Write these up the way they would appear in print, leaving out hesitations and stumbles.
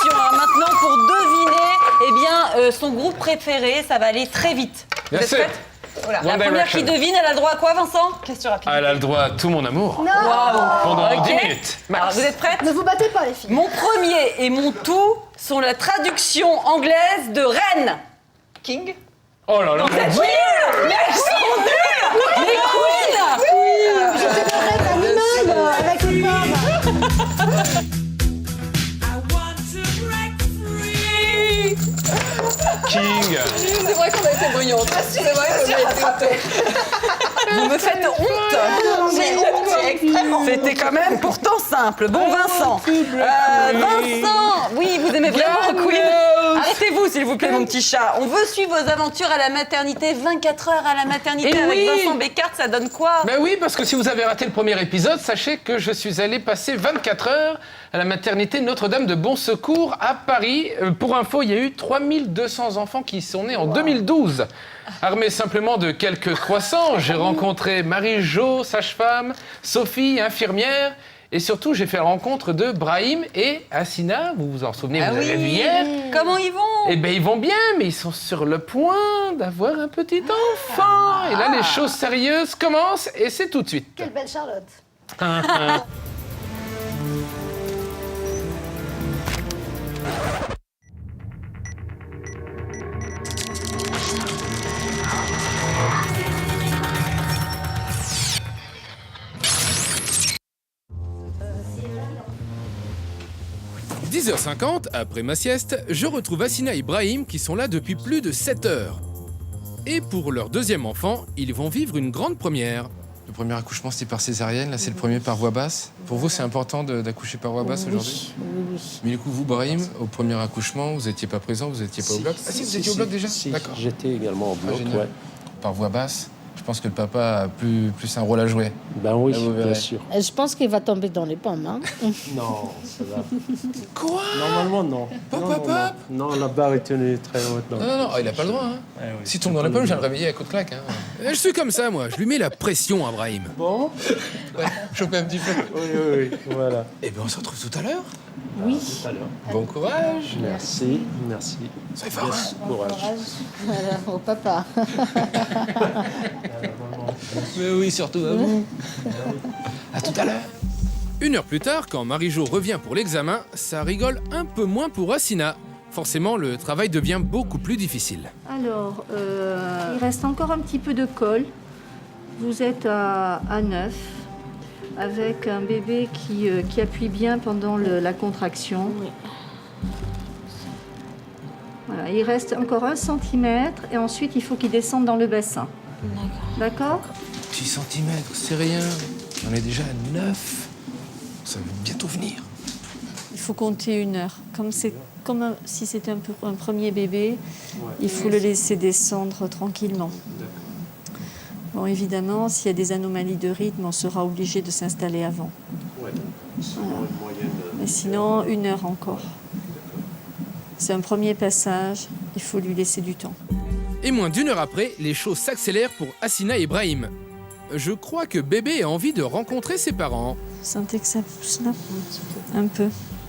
attention, hein, maintenant pour deviner son groupe préféré, ça va aller très vite. Vous êtes prêtes ? Voilà. La première qui devine, elle a le droit à quoi, Vincent ? Question rapide. Elle a le droit à tout mon amour. Pendant 10 minutes. Alors, vous êtes prêtes ? Ne vous battez pas, les filles. Mon premier et mon tout sont la traduction anglaise de reine. King. Oh là là, mon Dieu. Mais elles sont nulles. Les queens. J'étais la reine animale avec les femmes. King. C'est vrai qu'on a été brillantes. C'est vrai qu'on a été... Vous me faites honte. J'ai honte, extrêmement. C'était quand même pourtant simple. Bon, Vincent. Vincent, oui, vous aimez vraiment Queen. Arrêtez-vous, s'il vous plaît, mon petit chat. On veut suivre vos aventures à la maternité. 24 heures à la maternité Et avec oui. Vincent Bécart, ça donne quoi ? Ben oui, parce que si vous avez raté le premier épisode, sachez que je suis allé passer 24 heures à la maternité Notre-Dame de Bon Secours à Paris. Pour info, il y a eu 3200 enfants qui sont nés en 2012. Armé simplement de quelques croissants, j'ai rencontré Marie-Jo, sage-femme, Sophie, infirmière, et surtout, j'ai fait la rencontre de Brahim et Hassina. Vous vous en souvenez, vous avez vu hier. Comment ils vont ? Eh bien, ils vont bien, mais ils sont sur le point d'avoir un petit enfant. Et là, les choses sérieuses commencent, et c'est tout de suite. Quelle belle Charlotte. 10h50, après ma sieste, je retrouve Hassina et Brahim qui sont là depuis plus de 7 heures. Et pour leur deuxième enfant, ils vont vivre une grande première. Le premier accouchement, c'était par césarienne. Là, c'est le premier par voie basse. Pour vous, c'est important d'accoucher par voie basse aujourd'hui ? Oui. Mais du coup, vous, Brahim, au premier accouchement, vous n'étiez pas présent, vous n'étiez pas au bloc ? Ah si, vous étiez au bloc déjà ? Si, D'accord. j'étais également au bloc, génial. ouais. Par voie basse, je pense que le papa a plus un rôle à jouer. Ben oui, Là, vous bien verrez. sûr. Je pense qu'il va tomber dans les pommes. Hein. Non, ça va. Quoi ? Normalement, non. Non, la barre est tenue très haute. Non, il a pas le droit. Hein. Ouais, oui, S'il tombe dans les pommes, je viens le réveiller à coup de claque. Hein. Je suis comme ça, moi. Je lui mets la pression à Brahim. Bon, Ouais, choper un petit peu. oui, voilà. Eh bien, on se retrouve tout à l'heure. Oui. Tout à l'heure. Bon courage. Merci. Soyez fort. Yes, courage. Voilà, au papa. Mais oui, surtout à vous. À tout à l'heure. 1 heure plus tard, quand Marie-Jo revient pour l'examen, ça rigole un peu moins pour Hassina. Forcément, le travail devient beaucoup plus difficile. Alors, il reste encore un petit peu de colle. Vous êtes à 9, avec un bébé qui appuie bien pendant la contraction. Oui. Voilà, il reste encore 1 cm et ensuite il faut qu'il descende dans le bassin. D'accord ? 10 cm, c'est rien. On est déjà à 9. Ça va bientôt venir. Il faut compter 1 heure. Comme si c'était un premier bébé, il faut le laisser descendre tranquillement. Bon, évidemment, s'il y a des anomalies de rythme, on sera obligé de s'installer avant. Ouais. Voilà. Une moyenne. Mais sinon, 1 heure encore. C'est un premier passage, il faut lui laisser du temps. Et moins d'1 heure après, les choses s'accélèrent pour Hassina et Brahim. Je crois que bébé a envie de rencontrer ses parents. Vous sentez que ça pousse là ? Un peu.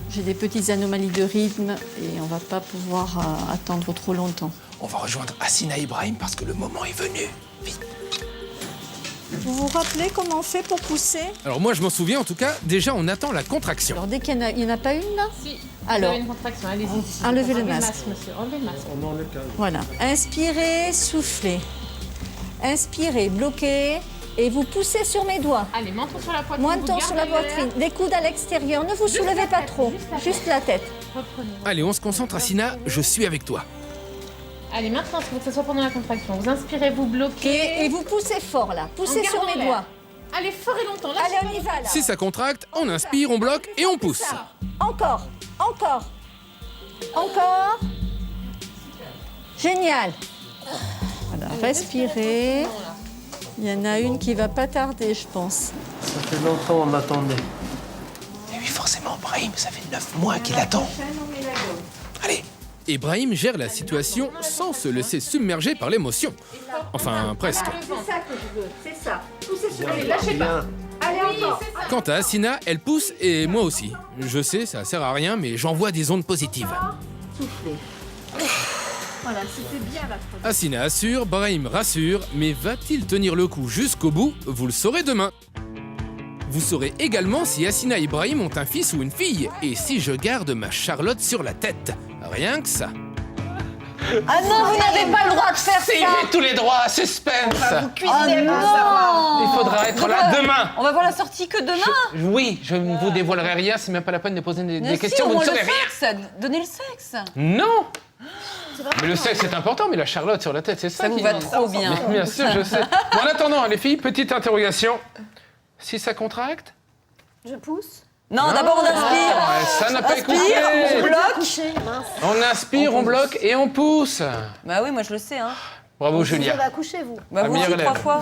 J'ai des petites anomalies de rythme et on va pas pouvoir attendre trop longtemps. On va rejoindre Hassina et Ibrahim parce que le moment est venu. Vite. Vous vous rappelez comment on fait pour pousser ? Alors moi je m'en souviens en tout cas, déjà on attend la contraction. Alors dès qu'il n'y en a pas une là ? Si, Alors, vous avez une contraction, allez-y. enlevez le Enlevez masque. monsieur. Enlevez le masque. On enlève le Voilà. Inspirez, soufflez. Inspirez, bloquez et vous poussez sur mes doigts. Allez, menton sur la poitrine. Menton vous sur la gardez l'air. poitrine, les coudes à l'extérieur. Ne vous Juste soulevez la pas tête, trop, juste la tête. juste la tête. Reprenez. Allez, on se concentre Hassina, je suis avec toi. Allez, maintenant, il faut que ce soit pendant la contraction. Vous inspirez, vous bloquez. Et vous poussez fort là, poussez En sur gardant mes l'air. doigts. Allez, fort et longtemps. Allez, Lâchez on y pas. va là. Si ça contracte, on inspire, on bloque et on pousse. Ça. Encore, encore, encore. Génial. Voilà, respirez. Il y en a une qui va pas tarder, je pense. Ça fait longtemps on attendait. Et oui, forcément, Brahim, ça fait 9 mois qu'il attend. Allez. Et Brahim gère la situation sans se laisser submerger par l'émotion. Enfin, presque. C'est ça que je veux, c'est ça. Poussez sur Allez, les lâchez pas. Bien. Quant à Asina, elle pousse et moi aussi. Je sais, ça sert à rien, mais j'envoie des ondes positives. Voilà, c'était bien la première. Asina assure, Brahim rassure, mais va-t-il tenir le coup jusqu'au bout? Vous le saurez demain. Vous saurez également si Asina et Brahim ont un fils ou une fille, et si je garde ma Charlotte sur la tête. Rien que ça. Ah non, vous n'avez pas le droit de faire ça. C'est tous les droits, suspense. Oh non. Il faudra être là demain. On va voir la sortie que demain. Oui, je ne vous dévoilerai rien, c'est même pas la peine de poser des Mais si, questions, au vous ne moins saurez le rien. sexe. Donnez le sexe. Non. Mais le sexe c'est important, mais la Charlotte sur la tête, c'est ça Ça vous qui va trop bien. Mais bien sûr, je sais. Bon, en attendant, les filles, petite interrogation. Si ça contracte? Je pousse. Non, d'abord on inspire. Ça n'a pas écouté. Inspire, on bloque. Couché, mince. On inspire, on bloque et on pousse. Bah oui, moi je le sais. Hein. Bravo, Vous Julia. avez accouché, vous. Bah La vous meilleure aussi, 3 élève. fois.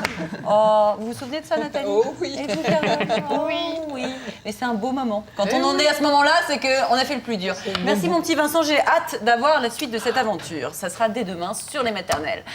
Oh, vous vous souvenez de ça, Nathalie? Oh oui. Et vous, Caroline? Oh, oui. Mais c'est un beau moment. Quand on en est à ce moment-là, c'est qu'on a fait le plus dur. Merci mon petit Vincent, j'ai hâte d'avoir la suite de cette aventure. Ça sera dès demain sur les maternelles.